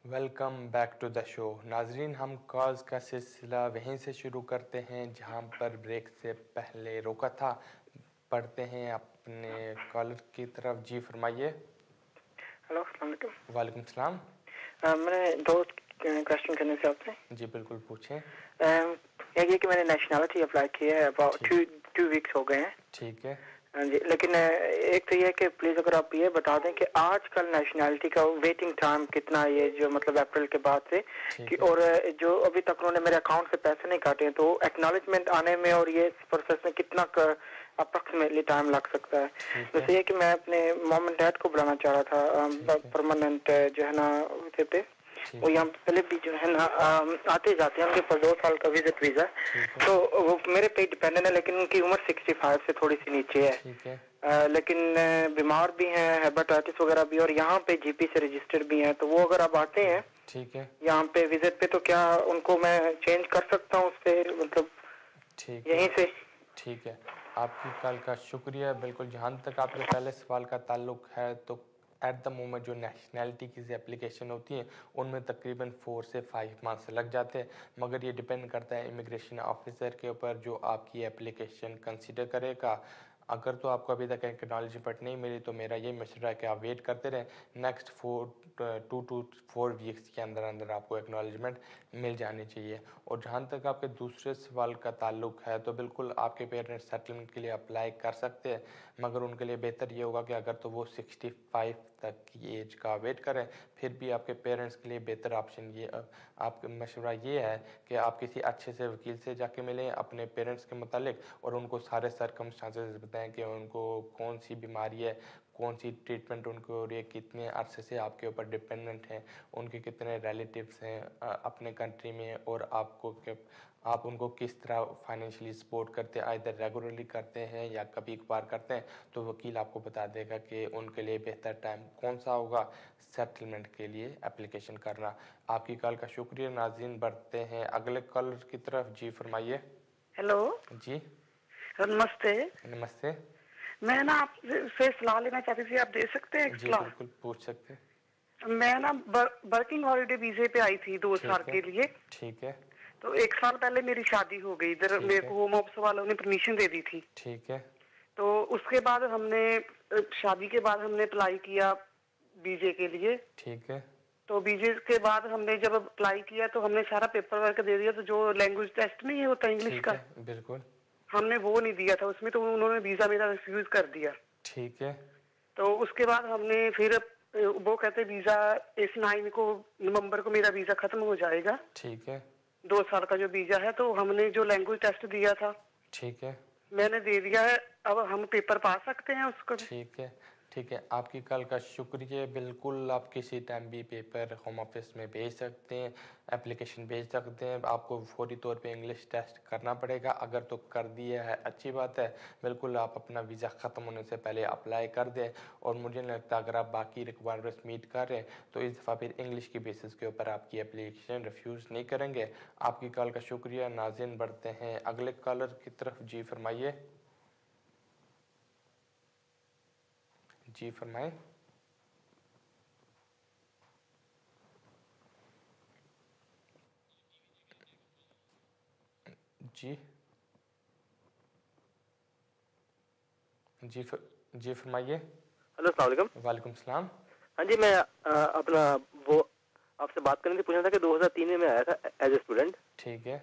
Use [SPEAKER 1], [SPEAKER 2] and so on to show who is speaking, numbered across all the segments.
[SPEAKER 1] Welcome back to the show. नाजरीन, हम calls का सिलसिला वहीं से शुरू करते हैं जहां पर ब्रेक से पहले रोका था। पढ़ते हैं अपने कॉलर की तरफ। जी फरमाइए।
[SPEAKER 2] हेलो, अस्सलाम वालेकुम।
[SPEAKER 1] वालेकुम सलाम।
[SPEAKER 2] मैंने दो क्वेश्चन करने से आपसे।
[SPEAKER 1] जी बिल्कुल पूछें।
[SPEAKER 2] एक ये कि मैंने नेशनलिटी अप्लाई की है, अबाउट टू वीक्स हो गए हैं।
[SPEAKER 1] ठीक है।
[SPEAKER 2] हाँ जी, लेकिन एक तो ये कि प्लीज अगर आप ये बता दें कि आजकल नेशनलिटी का वेटिंग टाइम कितना है, ये जो मतलब अप्रैल के बाद से कि, और जो अभी तक उन्होंने मेरे अकाउंट से पैसे नहीं काटे तो एक्नॉलेजमेंट आने में और ये प्रोसेस में कितना अप्रोक्सीमेटली टाइम लग सकता है। जैसे ये कि मैं अपने मॉम एंड डैड को बुलाना चाह रहा था परमानेंट जो है ना पे, वो यहाँ पहले भी जो है ना आते जाते हैं, उनके पास 2 साल का विजिट वीजा, तो वो मेरे पे डिपेंडेंट है, लेकिन उनकी उम्र 65 से थोड़ी सी नीचे है।
[SPEAKER 1] ठीक है।
[SPEAKER 2] लेकिन बीमार भी हैं, हेपेटाइटिस वगैरह भी, और यहाँ पे जीपी से रजिस्टर्ड भी हैं। तो वो अगर आप आते हैं
[SPEAKER 1] ठीक है
[SPEAKER 2] यहाँ पे विजिट पे, तो क्या उनको मैं चेंज कर सकता हूँ उस पे, मतलब यहीं से?
[SPEAKER 1] ठीक है, आपकी कॉल का शुक्रिया। बिल्कुल, जहाँ तक आपके पहले सवाल का ताल्लुक है तो एट द मोमेंट जो नेशनलिटी की एप्लीकेशन होती है उनमें तकरीबन 4 से 5 मंथ्स लग जाते हैं, मगर ये डिपेंड करता है इमिग्रेशन ऑफिसर के ऊपर जो आपकी एप्लीकेशन कंसिडर करेगा। अगर तो आपको अभी तक एक्नॉलेजमेंट नहीं मिली तो मेरा ये मशवरा है कि आप वेट करते रहें। नेक्स्ट 2 to 4 वीक्स के अंदर अंदर आपको एक्नॉलेजमेंट मिल जानी चाहिए। और जहाँ तक आपके दूसरे सवाल का ताल्लुक है तो बिल्कुल आपके पेरेंट्स सेटलमेंट के लिए अप्लाई कर सकते हैं, मगर उनके लिए बेहतर ये होगा कि अगर तो वो 65 तक की एज का वेट करें। फिर भी आपके पेरेंट्स के लिए बेहतर ऑप्शन ये आपका मशवरा ये है कि आप किसी अच्छे से वकील से जाके मिलें अपने पेरेंट्स के मुतालिक, और उनको सारे सर्कमस्टांसेस बताएं कि उनको कौन सी बीमारी है, कौन सी ट्रीटमेंट उनको हो रही है, कितने अरसे से आपके ऊपर डिपेंडेंट हैं, उनके कितने रिलेटिव्स हैं अपने कंट्री में, और आप उनको किस तरह फाइनेंशियली सपोर्ट करते हैं, आइदर रेगुलरली करते हैं या कभी कभार करते हैं। तो वकील आपको बता देगा कि उनके लिए बेहतर टाइम कौन सा होगा सेटलमेंट के लिए एप्लीकेशन करना। आपकी कॉल का शुक्रिया। नाज़रीन, बढ़ते हैं अगले कॉलर की तरफ। जी फरमाइए।
[SPEAKER 2] हेलो
[SPEAKER 1] जी
[SPEAKER 2] नमस्ते।
[SPEAKER 1] नमस्ते।
[SPEAKER 2] मैं ना आपसे सलाह लेना चाहती थी, आप दे सकते हैं
[SPEAKER 1] जी
[SPEAKER 2] सलाह?
[SPEAKER 1] बिल्कुल पूछ सकते हैं।
[SPEAKER 2] मैं ना वर्किंग हॉलिडे वीजे पे आई थी 2 साल के लिए।
[SPEAKER 1] ठीक है।
[SPEAKER 2] तो 1 साल पहले मेरी शादी हो गई, इधर मेरे को होम ऑफिस वालों ने परमिशन दे दी थी।
[SPEAKER 1] ठीक है।
[SPEAKER 2] तो उसके बाद हमने शादी के बाद हमने अप्लाई किया वीजे के लिए।
[SPEAKER 1] ठीक है।
[SPEAKER 2] तो वीजे के बाद हमने जब अप्लाई किया तो हमने सारा पेपर वर्क दे दिया, तो जो लैंग्वेज टेस्ट नहीं होता इंग्लिश का,
[SPEAKER 1] बिल्कुल
[SPEAKER 2] हमने वो नहीं दिया था उसमें, तो उन्होंने वीजा मेरा रिफ्यूज कर दिया।
[SPEAKER 1] ठीक है।
[SPEAKER 2] तो उसके बाद हमने फिर वो कहते वीजा इस 9 को नवंबर को मेरा वीजा खत्म हो जाएगा।
[SPEAKER 1] ठीक है।
[SPEAKER 2] 2 साल का जो वीजा है, तो हमने जो लैंग्वेज टेस्ट दिया था
[SPEAKER 1] ठीक है।
[SPEAKER 2] मैंने दे दिया है, अब हम पेपर पा सकते हैं उसको?
[SPEAKER 1] ठीक है। ठीक है, आपकी कॉल का शुक्रिया। बिल्कुल, आप किसी टाइम भी पेपर होम ऑफिस में भेज सकते हैं, एप्लीकेशन भेज सकते हैं। आपको फौरी तौर पे इंग्लिश टेस्ट करना पड़ेगा, अगर तो कर दिया है अच्छी बात है। बिल्कुल आप अपना वीज़ा ख़त्म होने से पहले अप्लाई कर दें, और मुझे नहीं लगता अगर आप बाकी रिक्वायरमेंट्स मीट कर रहे हैं तो इस दफ़ा फिर इंग्लिश की बेसिस के ऊपर आपकी एप्लीकेशन रिफ्यूज़ नहीं करेंगे। आपकी कॉल का शुक्रिया। नाज़रीन, बढ़ते हैं अगले कॉलर की तरफ। जी फरमाइए। जी फरमाएं। जी जी फरमाइए।
[SPEAKER 3] हेलो, अस्सलाम वालेकुम।
[SPEAKER 1] वालेकुम सलाम।
[SPEAKER 3] हाँ जी, मैं अपना वो आपसे बात करने के लिए पूछना था कि 2003 में मैं आया था एज ए स्टूडेंट।
[SPEAKER 1] ठीक है।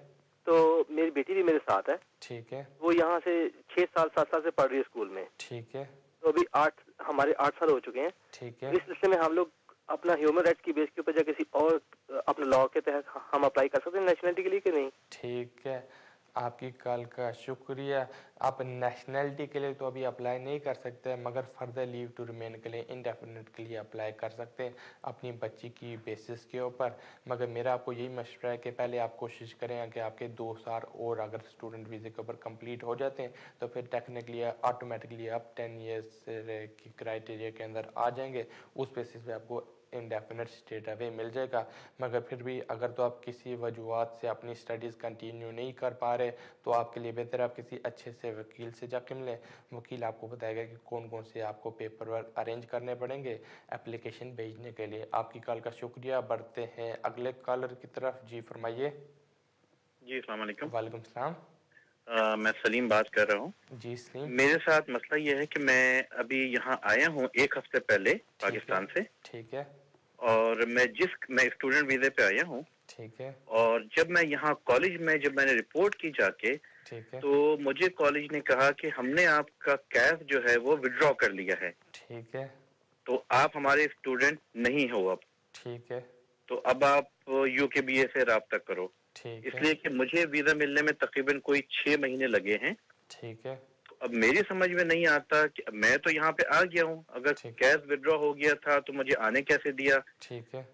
[SPEAKER 3] तो मेरी बेटी भी मेरे साथ है।
[SPEAKER 1] ठीक है।
[SPEAKER 3] वो यहाँ से 6 साल 7 साल से पढ़ रही है स्कूल में।
[SPEAKER 1] ठीक है।
[SPEAKER 3] तो अभी हमारे 8 साल हो चुके हैं।
[SPEAKER 1] ठीक
[SPEAKER 3] तो
[SPEAKER 1] है।
[SPEAKER 3] इस सिलसिले में हम लोग अपना ह्यूमन राइट्स की बेस के ऊपर या किसी और अपने लॉ के तहत हम अप्लाई कर सकते हैं नेशनलिटी के लिए कि नहीं?
[SPEAKER 1] ठीक है, आपकी कॉल का शुक्रिया। आप नेशनलिटी के लिए तो अभी अप्लाई नहीं कर सकते, मगर फर्दर लीव टू रिमेन के लिए इंडेफिनिट के लिए अप्लाई कर सकते हैं अपनी बच्ची की बेसिस के ऊपर। मगर मेरा आपको यही मशवरा है कि पहले आप कोशिश करें कि आपके 2 साल और अगर स्टूडेंट वीज़े के ऊपर कंप्लीट हो जाते हैं तो फिर टेक्निकली ऑटोमेटिकली आप 10 ईयर्स की क्राइटेरिया के अंदर आ जाएंगे। उस बेसिस पे आपको इंडेफिनिट स्टेट अवे मिल जाएगा। मगर फिर भी अगर तो आप किसी वजूहत से अपनी स्टडीज़ कंटिन्यू नहीं कर पा रहे तो आपके लिए बेहतर आप किसी अच्छे से वकील से जाके मिलें। वकील आपको बताएगा कि कौन कौन से आपको पेपर वर्क अरेंज करने पड़ेंगे एप्लीकेशन भेजने के लिए। आपकी कॉल का शुक्रिया। बढ़ते हैं अगले कॉलर की तरफ। जी फरमाइए।
[SPEAKER 4] जी अस्सलाम वालेकुम।
[SPEAKER 1] वालेकुम सलाम।
[SPEAKER 4] मैं सलीम बात कर रहा हूँ।
[SPEAKER 1] जी सलीम।
[SPEAKER 4] मेरे साथ मसला ये है कि मैं अभी यहाँ आया हूँ 1 हफ्ते पहले पाकिस्तान से।
[SPEAKER 1] ठीक है।
[SPEAKER 4] और मैं स्टूडेंट वीज़े पे आया हूँ।
[SPEAKER 1] ठीक है।
[SPEAKER 4] और जब मैं यहाँ कॉलेज में जब मैंने रिपोर्ट की जाके,
[SPEAKER 1] ठीक है।
[SPEAKER 4] तो मुझे कॉलेज ने कहा कि हमने आपका कैफ जो है वो विड्रॉ कर लिया है,
[SPEAKER 1] ठीक है।
[SPEAKER 4] तो आप हमारे स्टूडेंट नहीं हो अब।
[SPEAKER 1] ठीक है।
[SPEAKER 4] तो अब आप UKBA से राब्ता करो,
[SPEAKER 1] ठीक है।
[SPEAKER 4] इसलिए कि मुझे वीज़ा मिलने में तकरीबन कोई 6 महीने लगे हैं।
[SPEAKER 1] ठीक है।
[SPEAKER 4] अब मेरी समझ में नहीं आता कि मैं तो यहाँ पे आ गया हूँ, अगर कैश विड्रॉ हो गया था तो मुझे आने कैसे दिया।
[SPEAKER 1] ठीक है।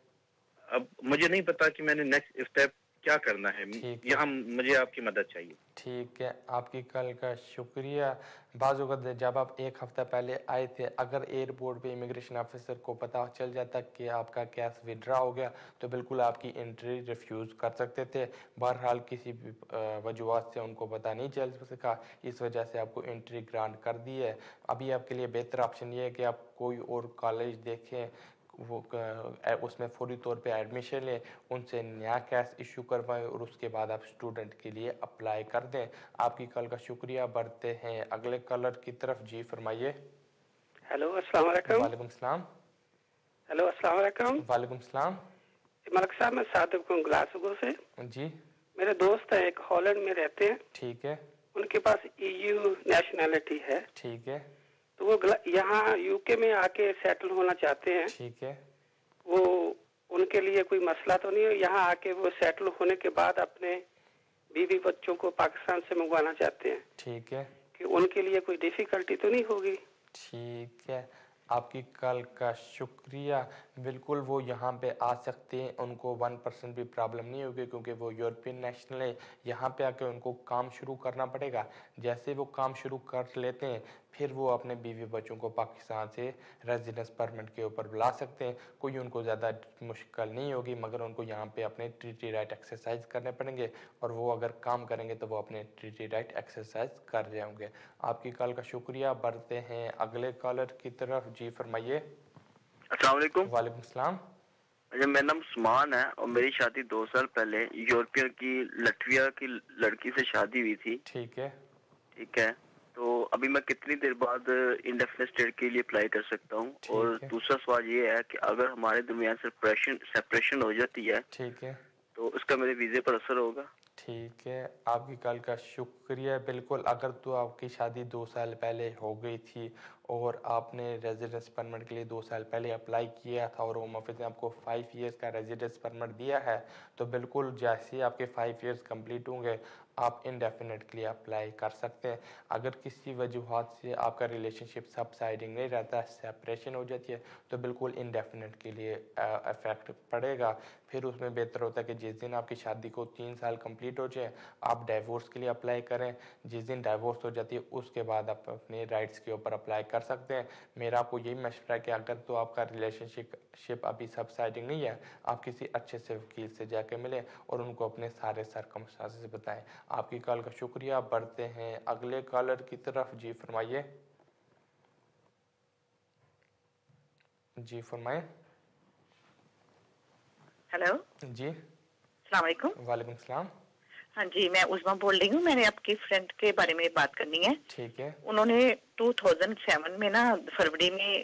[SPEAKER 4] अब मुझे नहीं पता कि मैंने नेक्स्ट स्टेप क्या करना है। यहाँ मुझे आपकी मदद चाहिए।
[SPEAKER 1] ठीक है, आपकी कॉल का शुक्रिया। बाज़ वक़्त जब आप 1 हफ़्ता पहले आए थे, अगर एयरपोर्ट पे इमिग्रेशन ऑफिसर को पता चल जाता कि आपका कैश विड्रॉ हो गया तो बिल्कुल आपकी एंट्री रिफ्यूज़ कर सकते थे। बहरहाल किसी भी वजूहत से उनको पता नहीं चल सका, इस वजह से आपको एंट्री ग्रांट कर दी है। अभी आपके लिए बेहतर ऑप्शन ये है कि आप कोई और कॉलेज देखें, वो उसमें फौरी तौर पे एडमिशन लें, उनसे नया कैश इशू करवाएं और उसके बाद आप स्टूडेंट के लिए अप्लाई कर दें। आपकी कॉल का शुक्रिया। बढ़ते हैं अगले कॉलर की तरफ। जी फरमाइए।
[SPEAKER 5] हेलो अस्सलाम वालेकुम।
[SPEAKER 1] वालेकुम सलाम।
[SPEAKER 5] हेलो अस्सलाम वालेकुम।
[SPEAKER 1] वालेकुम सलाम।
[SPEAKER 5] मलिक साहब, मैं सादिक हूँ ग्लासगो से।
[SPEAKER 1] जी।
[SPEAKER 5] मेरे दोस्त हैं, एक हॉलैंड में रहते हैं।
[SPEAKER 1] ठीक है।
[SPEAKER 5] उनके पास EU नेशनैलिटी है।
[SPEAKER 1] ठीक है।
[SPEAKER 5] तो वो यहाँ UK में आके सेटल होना चाहते हैं।
[SPEAKER 1] ठीक है।
[SPEAKER 5] वो उनके लिए कोई मसला तो नहीं है? यहाँ आके वो सेटल होने के बाद अपने बीवी बच्चों को पाकिस्तान से मंगवाना चाहते हैं।
[SPEAKER 1] ठीक है।
[SPEAKER 5] कि उनके लिए कोई डिफिकल्टी तो नहीं होगी?
[SPEAKER 1] ठीक है, आपकी कॉल का शुक्रिया। बिल्कुल वो यहाँ पे आ सकते हैं, उनको 1% भी प्रॉब्लम नहीं होगी क्योंकि वो यूरोपियन नेशनल है। यहाँ पे आके उनको काम शुरू करना पड़ेगा। जैसे वो काम शुरू कर लेते हैं फिर वो अपने बीवी बच्चों को पाकिस्तान से रेजिडेंस परमिट के ऊपर बुला सकते हैं। कोई उनको ज़्यादा मुश्किल नहीं होगी, मगर उनको यहाँ पे अपने ट्रीटी राइट एक्सरसाइज करने पड़ेंगे और वो अगर काम करेंगे तो वो अपने ट्रीटी राइट एक्सरसाइज कर रहे होंगे। आपकी कॉल का शुक्रिया। बढ़ते हैं अगले कॉलर की तरफ। जी फरमाइए।
[SPEAKER 6] अस्सलाम वालेकुम।
[SPEAKER 1] वालेकुम सलाम।
[SPEAKER 6] मेरा नाम उस्मान है और मेरी शादी 2 साल पहले यूरोपियन की लटविया की लड़की से शादी हुई थी।
[SPEAKER 1] ठीक है।
[SPEAKER 6] ठीक है, तो अभी मैं कितनी देर बाद इंडेफिनिट स्टेट के लिए अप्लाई कर सकता हूँ? और दूसरा सवाल ये है कि अगर हमारे दरमियान सेपरेशन हो जाती है,
[SPEAKER 1] ठीक है,
[SPEAKER 6] तो उसका मेरे वीज़े पर असर होगा?
[SPEAKER 1] ठीक है, आपकी कॉल का शुक्रिया। बिल्कुल, अगर तो आपकी शादी 2 साल पहले हो गई थी और आपने रेजिडेंस परमिट के लिए 2 साल पहले अप्लाई किया था और होम ऑफिस ने आपको 5 इयर्स का रेजिडेंस परमिट दिया है, तो बिल्कुल जैसे ही आपके 5 इयर्स कंप्लीट होंगे आप इंडेफिनिट के लिए अप्लाई कर सकते हैं। अगर किसी वजूहत से आपका रिलेशनशिप सबसाइडिंग नहीं रहता, सेपरेशन हो जाती है, तो बिल्कुल इंडेफिनिट के लिए इफेक्ट पड़ेगा। फिर उसमें बेहतर होता है कि जिस दिन आपकी शादी को 3 साल कंप्लीट हो जाए आप डाइवोर्स के लिए अप्लाई करें। जिस दिन डाइवोर्स हो जाती है उसके बाद आप अपने राइट्स के ऊपर अप्लाई कर सकते हैं। मेरा आपको यही मशवरा है कि अगर तो आपका रिलेशनशिप अभी सबसाइडिंग नहीं है, आप किसी अच्छे से वकील से जाके मिलें और उनको अपने सारे सर्कमस्टेंसेस बताएं। आपकी कॉल का शुक्रिया। बढ़ते हैं अगले कॉलर की तरफ। जी फरमाइए। जी फरमाएं।
[SPEAKER 7] हेलो
[SPEAKER 1] जी।
[SPEAKER 7] अस्सलाम वालेकुम।
[SPEAKER 1] वालेकुम सलाम।
[SPEAKER 7] हाँ जी, मैं उज़मा बोल रही हूँ। मैंने आपकी फ्रेंड के बारे में बात करनी है।
[SPEAKER 1] ठीक है।
[SPEAKER 7] उन्होंने 2007 में ना फरवरी में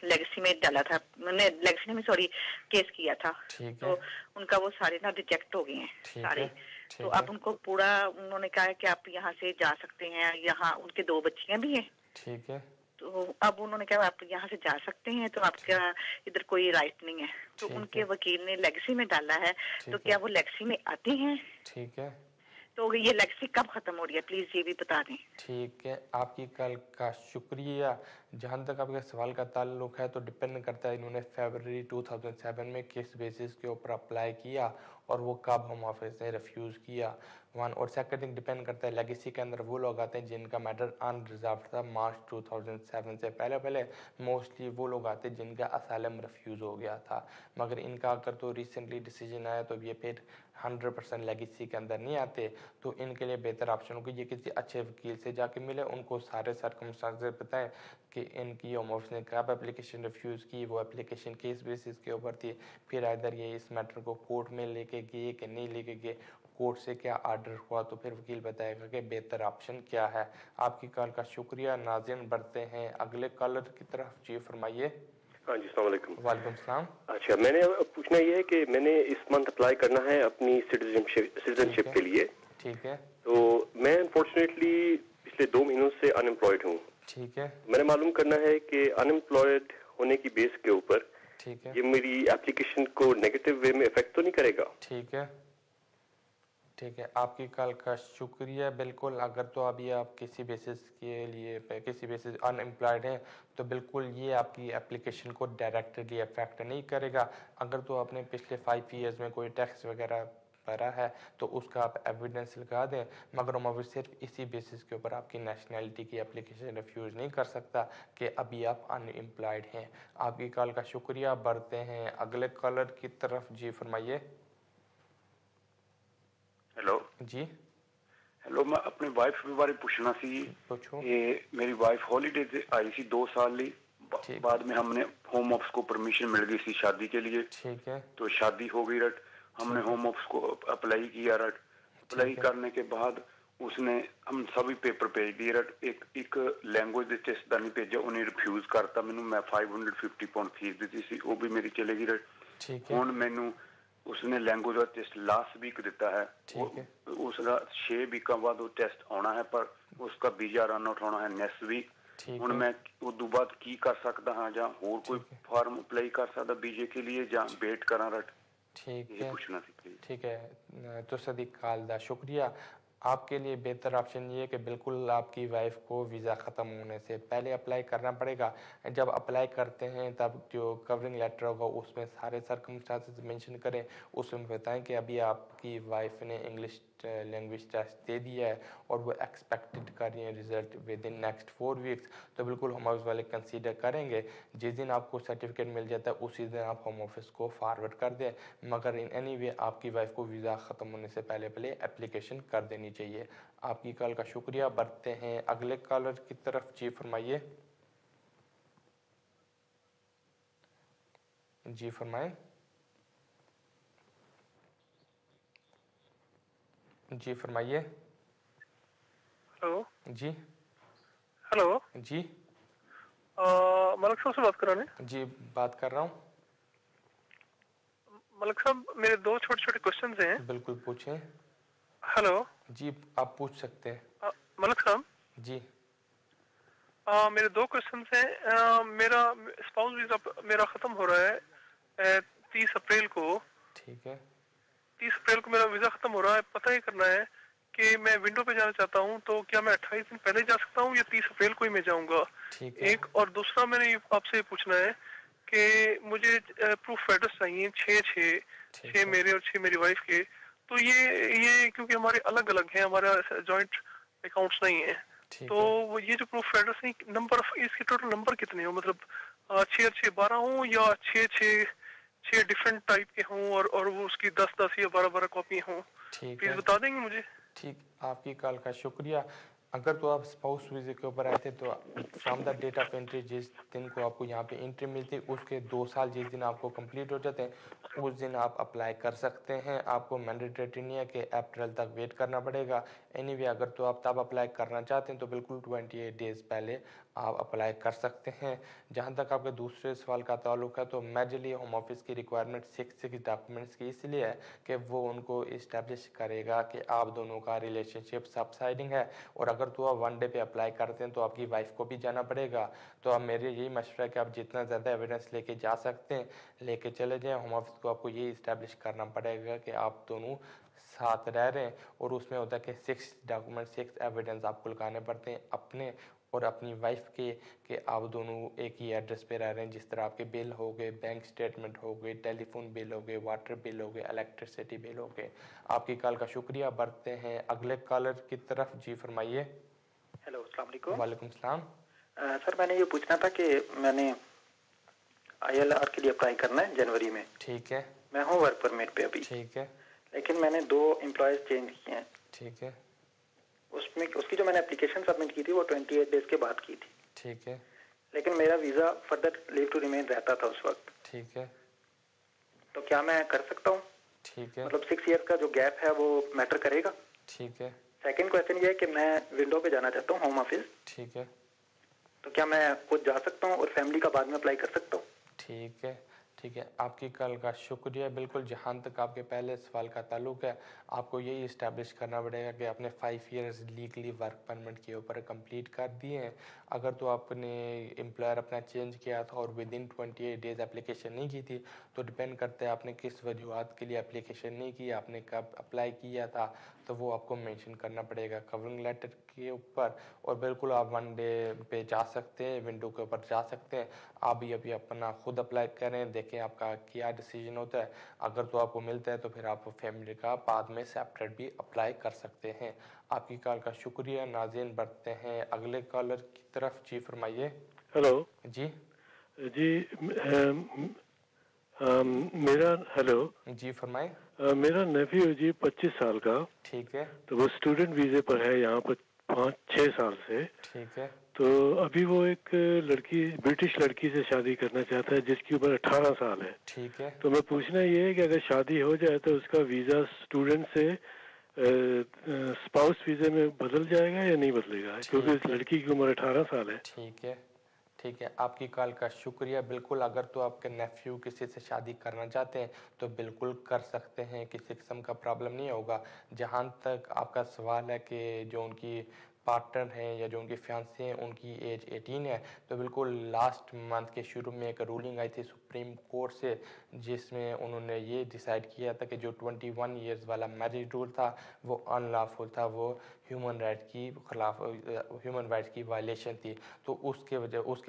[SPEAKER 7] लेगेसी में डाला था, मैंने लेगेसी में सॉरी केस किया था। तो उनका वो सारे ना रिजेक्ट हो गए हैं सारे। तो अब उनको पूरा उन्होंने कहा है कि आप यहाँ से जा सकते हैं। यहाँ उनके 2 बच्चियां भी हैं।
[SPEAKER 1] ठीक है।
[SPEAKER 7] तो अब उन्होंने कहा आप यहाँ से जा सकते हैं, तो आपका इधर कोई राइट नहीं है। तो उनके वकील ने लेगेसी में डाला है, तो क्या वो लेगेसी में आते हैं?
[SPEAKER 1] ठीक है।
[SPEAKER 7] तो ये लेगेसी कब खत्म हो रही है, प्लीज ये भी बता दें।
[SPEAKER 1] ठीक है, आपकी कॉल का शुक्रिया। जहाँ तक आपके सवाल का ताल्लुक है तो डिपेंड करता है इन्होंने फरवरी 2007 में किस बेसिस के ऊपर अप्लाई किया और वो कब होम ऑफिस ने रिफ्यूज़ किया। वन और सेकंड थिंग डिपेंड करता है लेगेसी के अंदर वो लोग आते हैं जिनका मैटर अनरिजर्व था मार्च 2007 से पहले मोस्टली वो लोग आते हैं जिनका असाइलम रिफ्यूज़ हो गया था। मगर इनका अगर तो रिसेंटली डिसीजन आया तो ये फिर 100% लेगेसी के अंदर नहीं आते, तो इनके लिए बेहतर ऑप्शन होगा ये किसी अच्छे वकील से जाके मिले, उनको सारे सर्कमस्टांसेस बताएं कि इनकी होम ऑफिस ने कब एप्लीकेशन रिफ्यूज़ की, वो एप्लीकेशन किस बेसिस के ऊपर थी, फिर इधर ये इस मैटर को कोर्ट में लेके गए कि नहीं लेके गए, कोर्ट से क्या आर्डर हुआ, तो फिर वकील बताएगा कि बेहतर ऑप्शन क्या है। आपकी कॉल का शुक्रिया। नाज़रीन बढ़ते हैं अगले कॉलर की तरफ। जी फरमाइए।
[SPEAKER 8] हाँ जी, अस्सलाम वालेकुम।
[SPEAKER 1] वालेकुम सलाम।
[SPEAKER 8] अच्छा, मैंने पूछना ये है कि मैंने इस मंथ अप्लाई करना है अपनी सिटीजनशिप के लिए।
[SPEAKER 1] ठीक है।
[SPEAKER 8] तो मैं अनफॉर्चुनेटली पिछले 2 महीनों से अनएम्प्लॉयड हूँ।
[SPEAKER 1] ठीक है।
[SPEAKER 8] मैंने मालूम करना है कि अनएम्प्लॉयड होने की बेस के ऊपर
[SPEAKER 1] ठीक है
[SPEAKER 8] ये मेरी एप्लीकेशन को नेगेटिव वे में इफेक्ट तो नहीं करेगा?
[SPEAKER 1] ठीक है। ठीक है, आपकी कॉल का शुक्रिया। बिल्कुल, अगर तो अभी आप किसी बेसिस के लिए किसी बेसिस अनएम्प्लॉयड हैं तो बिल्कुल ये आपकी एप्लीकेशन को डायरेक्टली अफेक्ट नहीं करेगा। अगर तो आपने पिछले 5 ईयर्स में कोई टैक्स वगैरह भरा है तो उसका आप एविडेंस लगा दें, मगर हम सिर्फ इसी बेसिस के ऊपर आपकी नेशनैलिटी की एप्लीकेशन रिफ्यूज़ नहीं कर सकता कि अभी आप अनएम्प्लॉयड हैं। आपकी कॉल का शुक्रिया। बढ़ते हैं अगले कॉलर की तरफ। जी फरमाइए।
[SPEAKER 9] हेलो
[SPEAKER 1] जी
[SPEAKER 9] हेलो, मैं अपनी वाइफ के बारे पूछना सी। ये मेरी वाइफ हॉलीडे से आई सी 2 साल ली, बाद में हमने होम ऑफिस को परमिशन मिल गई थी शादी के लिए।
[SPEAKER 1] ठीक है।
[SPEAKER 9] तो शादी हो गई रट, हमने होम ऑफिस को अप्लाई किया रट, अप्लाई करने के बाद उसने हम सभी पेपर भेज दिए रट, एक लैंग्वेज टेस्ट का नहीं भेजा, उन्हें रिफ्यूज करता। मैनू मैं 550 पाउंड फीस दी थी, वो भी मेरी चलेगी रट। हुण मैनू उसने लैंग्वेज का टेस्ट लास्ट वीक दिता है, उसका 6 वीक बाद वो टेस्ट आना है, पर उसका वीजा रन आउट होना है नेक्स्ट वीक। हुण मैं उस बाद की कर सकता हाँ, या होर कोई फॉर्म अप्लाई कर सकता वीजे के लिए, या वेट करा रट?
[SPEAKER 1] ठीक
[SPEAKER 9] है, पूछना थी प्लीज।
[SPEAKER 1] ठीक है, तो सदीक कॉल दा शुक्रिया। आपके लिए बेहतर ऑप्शन ये है कि बिल्कुल आपकी वाइफ को वीज़ा ख़त्म होने से पहले अप्लाई करना पड़ेगा। जब अप्लाई करते हैं तब जो कवरिंग लेटर होगा उसमें सारे सर्कमस्टांसेस मेंशन करें, उसमें बताएं कि अभी आपकी वाइफ ने इंग्लिश लैंग्वेज टेस्ट दे दिया है और वो एक्सपेक्टेड कर रही है result with in next 4 weeks, तो बिल्कुल होम ऑफिस वाले कंसीडर करेंगे। जिस दिन आपको सर्टिफिकेट मिल जाता है उसी दिन आप होम ऑफिस को फॉरवर्ड कर दें, मगर इन एनी वे आपकी वाइफ को वीज़ा ख़त्म होने से पहले एप्लीकेशन कर देनी चाहिए। आपकी कॉल का शुक्रिया। बढ़ते हैं अगले कॉलर की तरफ। जी फरमाइए। जी फरमाएं। जी फरमाइए।
[SPEAKER 10] हेलो
[SPEAKER 1] जी
[SPEAKER 10] हेलो
[SPEAKER 1] जी
[SPEAKER 10] मलिक साहब से बात कर रहे हैं?
[SPEAKER 1] जी बात कर रहा हूँ।
[SPEAKER 10] मलिक साहब, मेरे 2 छोटे-छोटे क्वेश्चंस हैं।
[SPEAKER 1] बिल्कुल पूछें।
[SPEAKER 10] हेलो
[SPEAKER 1] जी आप पूछ सकते हैं।
[SPEAKER 10] मलिक साहब
[SPEAKER 1] जी
[SPEAKER 10] मेरे 2 क्वेश्चंस हैं। मेरा स्पाउस वीजा मेरा खत्म हो रहा है 30 अप्रैल को।
[SPEAKER 1] ठीक है।
[SPEAKER 10] 30 अप्रैल को मेरा वीजा खत्म हो रहा है। पता ही करना है कि मैं विंडो पे जाना चाहता हूँ, तो क्या मैं 28 दिन पहले जा सकता हूँ या 30 अप्रैल को ही मैं जाऊँगा? एक और दूसरा मैंने आपसे पूछना है कि मुझे प्रूफ एड्रेस चाहिए 6 मेरे और 6 मेरी वाइफ के। तो ये क्योंकि हमारे अलग अलग हैं, हमारा जॉइंट अकाउंट्स नहीं है, तो ये जो प्रूफ एड्रेस है नंबर इसके टोटल नंबर कितने हो, मतलब 6 और 6 12 हो या 6 डिफरेंट टाइप के हों और वो उसकी 10 या 12 कॉपी हों? प्लीज बता देंगे मुझे?
[SPEAKER 1] ठीक, आपकी कॉल का शुक्रिया। अगर तो आप स्पाउस वीज़े के ऊपर आए थे तो from the date of entry जिस दिन को आपको यहाँ पे एंट्री मिलती है उसके 2 साल जिस दिन आपको कंप्लीट हो जाते हैं उस दिन आप अप्लाई कर सकते हैं। आपको मैंडेटरी नहीं है कि अप्रैल तक वेट करना पड़ेगा। एनीवे अगर तो आप तब अप्लाई करना चाहते हैं तो बिल्कुल 28 डेज़ पहले आप अप्लाई कर सकते हैं। जहाँ तक आपके दूसरे सवाल का ताल्लुक है तो मेजरली होम ऑफिस की रिक्वायरमेंट 6 डॉक्यूमेंट्स की इसलिए है कि वो उनको इस्टेब्लिश करेगा कि आप दोनों का रिलेशनशिप सबसाइडिंग है, और अगर तो आप 1 डे पे अप्लाई करते हैं तो आपकी वाइफ को भी जाना पड़ेगा। तो अब मेरे यही मशवरा है कि आप जितना ज़्यादा एविडेंस लेके जा सकते हैं लेके चले जाएँ। होम ऑफिस को आपको ये इस्टेब्लिश करना पड़ेगा कि आप दोनों साथ रह रहे हैं, और उसमें होता है कि 6 डॉक्यूमेंट 6 एविडेंस आपको लगाने पड़ते हैं अपने और अपनी वाइफ के आप दोनों एक ही एड्रेस पे रह रहे हैं, जिस तरह आपके बिल हो गए, बैंक स्टेटमेंट हो गए, टेलीफोन बिल हो गए, वाटर बिल हो गए, इलेक्ट्रिसिटी बिल हो गए। आपकी कॉल का शुक्रिया। बढ़ते हैं अगले कॉलर की तरफ। जी फरमाइए।
[SPEAKER 2] हेलो, अस्सलाम वालेकुम।
[SPEAKER 1] वालेकुम सलाम।
[SPEAKER 2] सर मैंने ये पूछना था कि मैंने ILR के लिए अप्लाई करना है जनवरी में।
[SPEAKER 1] ठीक है।
[SPEAKER 2] मैं हूँ वर्क परमिट पे अभी।
[SPEAKER 1] ठीक है।
[SPEAKER 2] लेकिन मैंने 2 एम्प्लॉयज चेंज किए हैं।
[SPEAKER 1] ठीक है।
[SPEAKER 2] उसकी जो मैंने एप्लीकेशन सबमिट की थी वो 28 डेज के बाद की थी।
[SPEAKER 1] ठीक है।
[SPEAKER 2] लेकिन मेरा visa further leave to remain रहता था उस वक्त।
[SPEAKER 1] ठीक है।
[SPEAKER 2] तो क्या मैं कर सकता हूँ?
[SPEAKER 1] ठीक है।
[SPEAKER 2] मतलब 6 ईयर का जो गैप है वो मैटर करेगा?
[SPEAKER 1] ठीक है।
[SPEAKER 2] सेकंड क्वेश्चन ये है कि मैं विंडो पे जाना चाहता हूँ, होम ऑफिस।
[SPEAKER 1] ठीक है।
[SPEAKER 2] तो क्या मैं खुद जा सकता हूँ और फैमिली का बाद में अप्लाई कर सकता हूँ?
[SPEAKER 1] ठीक है। ठीक है, आपकी कॉल का शुक्रिया। बिल्कुल, जहाँ तक आपके पहले सवाल का ताल्लुक है, आपको यही इस्टेब्लिश करना पड़ेगा कि आपने 5 ईयर्स लीगली वर्क परमिट के ऊपर कंप्लीट कर दिए हैं। अगर तो आपने एम्प्लॉयर अपना चेंज किया था और विद इन 28 डेज एप्लीकेशन नहीं की थी, तो डिपेंड करता है आपने किस वजूहत के लिए एप्लीकेशन नहीं की, आपने कब अप्लाई किया था, तो वो आपको मेंशन करना पड़ेगा कवरिंग लेटर के ऊपर। और बिल्कुल आप 1 डे पे जा सकते हैं, विंडो के ऊपर जा सकते हैं। आप भी अभी अपना खुद अप्लाई करें, देखें आपका क्या डिसीजन होता है। अगर तो आपको मिलता है तो फिर आप फैमिली का बाद में सेपरेट भी अप्लाई कर सकते हैं। आपकी कॉल का शुक्रिया। नाज़रीन, बढ़ते हैं अगले कॉलर की तरफ। जी फरमाइए।
[SPEAKER 11] हेलो
[SPEAKER 1] जी
[SPEAKER 11] जी। मेरा हेलो
[SPEAKER 1] जी फरमाए।
[SPEAKER 11] मेरा नेफ्यू जी 25 साल का।
[SPEAKER 1] ठीक है।
[SPEAKER 11] तो वो स्टूडेंट वीजे पर है यहाँ पर 5-6 साल से।
[SPEAKER 1] ठीक है।
[SPEAKER 11] तो अभी वो एक लड़की, ब्रिटिश लड़की से शादी करना चाहता है जिसकी उम्र 18 साल है।
[SPEAKER 1] ठीक है।
[SPEAKER 11] तो मैं पूछना ये है कि अगर शादी हो जाए तो उसका वीजा स्टूडेंट से स्पाउस वीजे में बदल जाएगा या नहीं बदलेगा, क्योंकि इस लड़की की उम्र 18 साल है।
[SPEAKER 1] ठीक है। ठीक है, आपकी कॉल का शुक्रिया। बिल्कुल, अगर तो आपके नेफ्यू किसी से शादी करना चाहते हैं तो बिल्कुल कर सकते हैं, किसी किस्म का प्रॉब्लम नहीं होगा। जहाँ तक आपका सवाल है कि जो उनकी पार्टनर हैं या जो उनके फियांसे हैं उनकी एज 18 है, तो बिल्कुल लास्ट मंथ के शुरू में एक रूलिंग आई थी सुप्रीम कोर्ट से, जिसमें उन्होंने ये डिसाइड किया था कि जो 21 ईयर्स वाला मैरिज रूल था वो अनलॉफुल था, वो ह्यूमन राइट्स की वायलेशन थी। तो उसके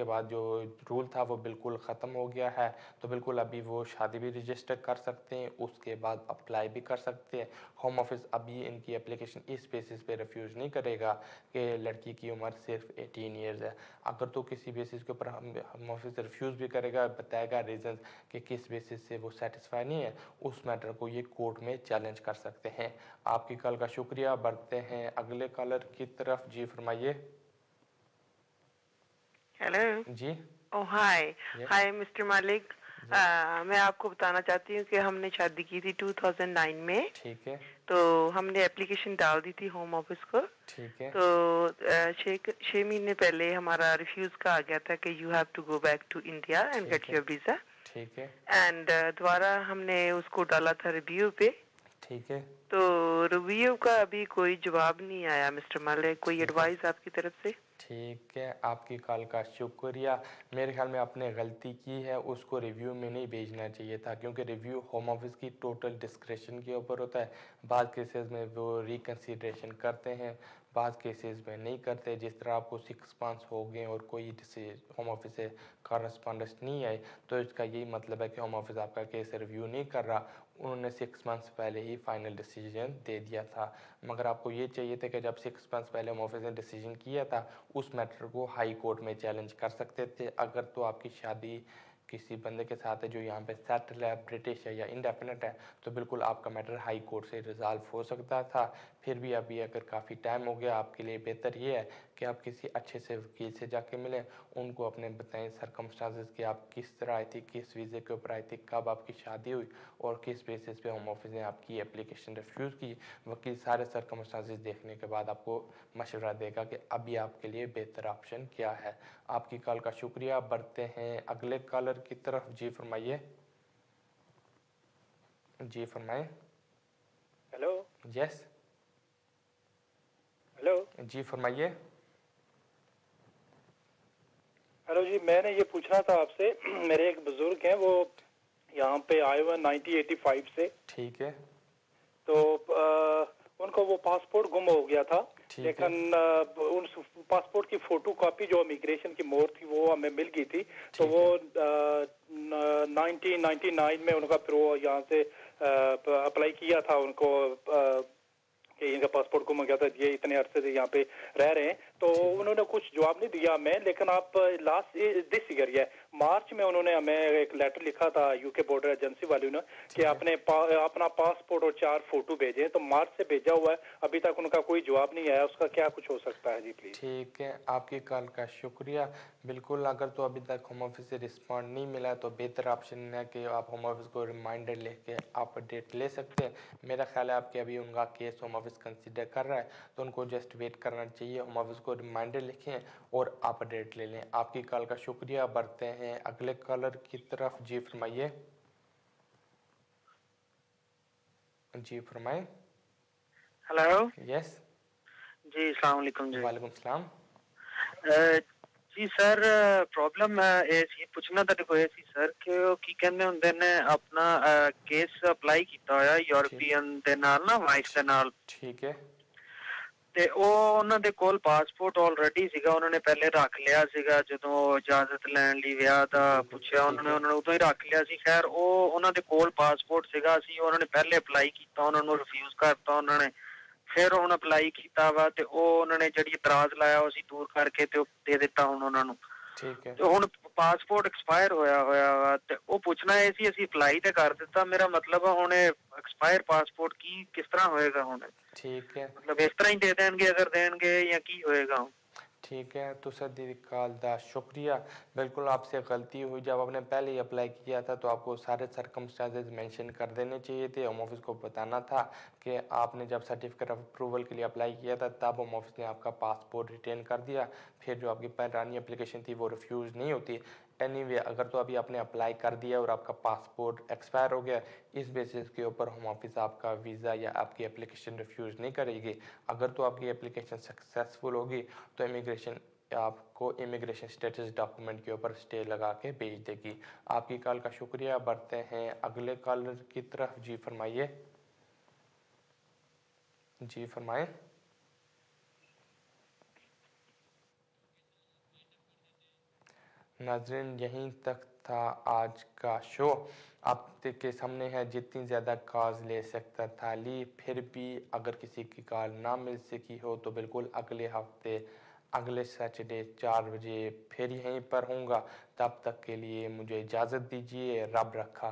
[SPEAKER 1] बाद जो रूल था वो बिल्कुल ख़त्म हो गया है। तो बिल्कुल अभी वो शादी भी रजिस्टर कर सकते हैं, उसके बाद अप्लाई भी कर सकते हैं। होम ऑफिस अभी इनकी एप्लीकेशन इस बेसिस पे रिफ्यूज़ नहीं करेगा कि लड़की की उम्र सिर्फ 18 ईयर्स है। अगर तो किसी बेसिस के ऊपर होम ऑफिस रिफ्यूज़ भी करेगा, बताएगा रीज़न कि किस बेसिस से वो सेटिस्फाई नहीं है, उस मैटर को ये कोर्ट में चैलेंज कर सकते हैं। आपकी कॉल का शुक्रिया। बढ़ते हैं अगले कॉलर की तरफ। जी फरमाइए।
[SPEAKER 12] हेलो
[SPEAKER 1] जी।
[SPEAKER 12] ओह हाय मिस्टर मालिक। मैं आपको बताना चाहती हूँ कि हमने शादी की थी 2009 में।
[SPEAKER 1] ठीक है।
[SPEAKER 12] तो हमने एप्लीकेशन डाल दी थी होम ऑफिस को।
[SPEAKER 1] ठीक है।
[SPEAKER 12] तो 6 महीने पहले हमारा रिफ्यूज का आ गया था कि you have to go back to India and get your visa.
[SPEAKER 1] ठीक है।
[SPEAKER 12] एंड दोबारा हमने उसको डाला था रिव्यू पे।
[SPEAKER 1] ठीक है।
[SPEAKER 12] तो रिव्यू का अभी कोई जवाब नहीं आया मिस्टर मालिक, कोई एडवाइस आपकी तरफ से?
[SPEAKER 1] ठीक है, आपकी कॉल का शुक्रिया। मेरे ख्याल में आपने गलती की है, उसको रिव्यू में नहीं भेजना चाहिए था, क्योंकि रिव्यू होम ऑफिस की टोटल डिस्क्रिप्शन के ऊपर होता है। बाद केसेस में वो रिकन्सिडरेशन करते हैं, बाद केसेस में नहीं करते। जिस तरह आपको 6 मंथ्स हो गए और कोई होम ऑफिस से कॉरेस्पॉन्डेंस नहीं आई, तो इसका यही मतलब है कि होम ऑफिस आपका केस रिव्यू नहीं कर रहा। उन्होंने 6 मंथ्स पहले ही फाइनल डिसीजन दे दिया था। मगर आपको ये चाहिए था कि जब 6 मंथ्स पहले होम ऑफिस ने डिसीजन किया था, उस मैटर को हाई कोर्ट में चैलेंज कर सकते थे। अगर तो आपकी शादी किसी बंदे के साथ है जो यहाँ पे सेटल है, ब्रिटिश है या इंडेफिनेट है, तो बिल्कुल आपका मैटर हाई कोर्ट से रिजॉल्व हो सकता था। फिर भी अभी अगर काफ़ी टाइम हो गया, आपके लिए बेहतर ये है कि आप किसी अच्छे से वकील से जाके मिलें, उनको अपने बताएं सर्कमस्टांसेस कि आप किस तरह आई थी, किस वीज़े के ऊपर आई थी, कब आपकी शादी हुई और किस बेसिस पे होम ऑफिस ने आपकी एप्लीकेशन रिफ्यूज़ की। वकील सारे सर्कमस्टांसेस देखने के बाद आपको मशवरा देगा कि अभी आपके लिए बेहतर ऑप्शन क्या है। आपकी कॉल का शुक्रिया। बढ़ते हैं अगले कॉलर की तरफ। जी फरमाइए। जी फरमाएं।
[SPEAKER 2] हेलो।
[SPEAKER 1] यस।
[SPEAKER 2] हेलो।
[SPEAKER 1] जी फरमाइए।
[SPEAKER 13] हेलो जी, मैंने ये पूछना था आपसे, मेरे एक बुजुर्ग हैं, वो यहाँ पे आए हुए 1985 से।
[SPEAKER 1] ठीक है।
[SPEAKER 13] तो उनको वो पासपोर्ट गुम हो गया था। लेकिन उन पासपोर्ट की फोटो कॉपी जो इमिग्रेशन की मोहर थी वो हमें मिल गई थी, तो वो 1999 में उनका फिर वो यहाँ से अप्लाई किया था उनको कि इनका पासपोर्ट गुम हो गया था, ये इतने अरसे से यहाँ पे रह रहे हैं, तो उन्होंने कुछ जवाब नहीं दिया हमें। लेकिन आप लास्ट दिस ईयर ये मार्च में उन्होंने हमें एक लेटर लिखा था यूके बॉर्डर एजेंसी वालों ने कि अपना पासपोर्ट और 4 फोटो भेजें, तो मार्च से भेजा हुआ है, अभी तक उनका कोई जवाब नहीं आया। उसका क्या कुछ हो सकता है जी प्लीज?
[SPEAKER 1] ठीक है, आपकी कॉल का शुक्रिया। बिल्कुल, अगर तो अभी तक होम ऑफिस से रिस्पॉन्ड नहीं मिला तो बेहतर ऑप्शन है कि आप होम ऑफिस को रिमाइंडर लेके आप अपडेट ले सकते हैं। मेरा ख्याल है आपके अभी उनका केस होम ऑफिस कंसिडर कर रहा है, तो उनको जस्ट वेट करना चाहिए। होम ऑफिस को रिमाइंडर लिखें और आप अपडेट ले लें। आपकी कॉल का शुक्रिया। बढ़ते हैं अगले कॉलर की तरफ। जी फरमाइए। जी फरमाए।
[SPEAKER 14] हेलो।
[SPEAKER 1] यस
[SPEAKER 14] जी अस्सलाम वालेकुम जी।
[SPEAKER 1] वालेकुम सलाम।
[SPEAKER 14] जी सर, प्रॉब्लम ये पूछना था कोई सी सर कि वो की कहने ਹੁੰਦੇ ਨੇ अपना केस अप्लाई ਕੀਤਾ ਹੋਇਆ यूरोपियन ਦੇ ਨਾਲ ਨਾ ਵਾਈਫ ਦੇ ਨਾਲ।
[SPEAKER 1] ठीक है।
[SPEAKER 14] ਤੇ ਉਹ ਉਹਨਾਂ ਦੇ ਕੋਲ ਪਾਸਪੋਰਟ ਆਲਰੇਡੀ ਸੀਗਾ, ਉਹਨਾਂ ਨੇ ਪਹਿਲੇ ਰੱਖ ਲਿਆ ਸੀਗਾ ਜਦੋਂ ਇਜਾਜ਼ਤ ਲੈਣ ਲਈ ਵਿਆਹ ਦਾ ਪੁੱਛਿਆ ਉਹਨਾਂ ਨੇ ਉਦੋਂ ਹੀ ਰੱਖ ਲਿਆ ਸੀ। ਖੈਰ ਉਹ ਉਹਨਾਂ ਦੇ ਕੋਲ ਪਾਸਪੋਰਟ ਸੀਗਾ ਸੀ, ਉਹਨਾਂ ਨੇ ਪਹਿਲੇ ਅਪਲਾਈ ਕੀਤਾ, ਉਹਨਾਂ ਨੂੰ ਰਿਫਿਊਜ਼ ਕਰਤਾ ਉਹਨਾਂ ਨੇ। ਫਿਰ ਹੁਣ ਅਪਲਾਈ ਕੀਤਾ ਵਾ ਤੇ ਉਹ ਉਹਨਾਂ ਨੇ ਜਿਹੜੀ ਇਤਰਾਜ਼ ਲਾਇਆ ਉਹ ਅਸੀਂ ਦੂਰ ਕਰਕੇ ਤੇ ਉਹ ਦੇ ਦਿੱਤਾ ਹੁਣ ਉਹਨਾਂ ਨੂੰ।
[SPEAKER 1] ਠੀਕ ਹੈ।
[SPEAKER 14] ਤੇ ਹੁਣ ਪਾਸਪੋਰਟ ਐਕਸਪਾਇਰ ਹੋਇਆ ਵਾ ਤੇ ਉਹ ਪੁੱਛਣਾ ਇਹ ਸੀ ਅਸੀਂ ਅਪਲਾਈ ਤੇ ਕਰ ਦਿੱਤਾ, ਮੇਰਾ ਮਤਲਬ ਹੁਣ ਇਹ ਐਕਸਪਾਇਰ ਪਾਸਪੋर्ट ਕੀ ਕਿਸ ਤਰ੍ਹਾਂ ਹੋਏਗਾ ਹੁਣ?
[SPEAKER 1] ठीक है।
[SPEAKER 14] मतलब इस तरह ही दे देंगे अगर देंगे या की होएगा?
[SPEAKER 1] ठीक है, तो सर दी कॉल दा शुक्रिया। बिल्कुल आपसे गलती हुई, जब आपने पहले ही अप्लाई किया था तो आपको सारे सर्कमस्टांसेस मेंशन कर देने चाहिए थे। होम ऑफिस को बताना था कि आपने जब सर्टिफिकेट ऑफ अप्रूवल के लिए अप्लाई किया था तब होम ऑफिस ने आपका पासपोर्ट रिटेन कर दिया, फिर जो आपकी पुरानी एप्लीकेशन थी वो रिफ्यूज़ नहीं होती। एनीवे, अगर तो अभी आपने अप्लाई कर दिया और आपका पासपोर्ट एक्सपायर हो गया, इस बेसिस के ऊपर होम ऑफिस आपका वीज़ा या आपकी एप्लीकेशन रिफ्यूज़ नहीं करेगी। अगर तो आपकी एप्लीकेशन सक्सेसफुल होगी तो इमिग्रेशन आपको इमिग्रेशन स्टेटस डॉक्यूमेंट के ऊपर स्टे लगा के भेज देगी। आपकी कॉल का शुक्रिया। बढ़ते हैं अगले कॉलर की तरफ। जी फरमाइए। जी फरमाएं। नाज़रीन, यहीं तक था आज का शो। आपके सामने है जितनी ज़्यादा कॉल्स ले सकता था ली, फिर भी अगर किसी की कॉल ना मिल सकी हो तो बिल्कुल अगले हफ्ते अगले सैटरडे 4 बजे फिर यहीं पर होऊंगा। तब तक के लिए मुझे इजाज़त दीजिए। रब रखा।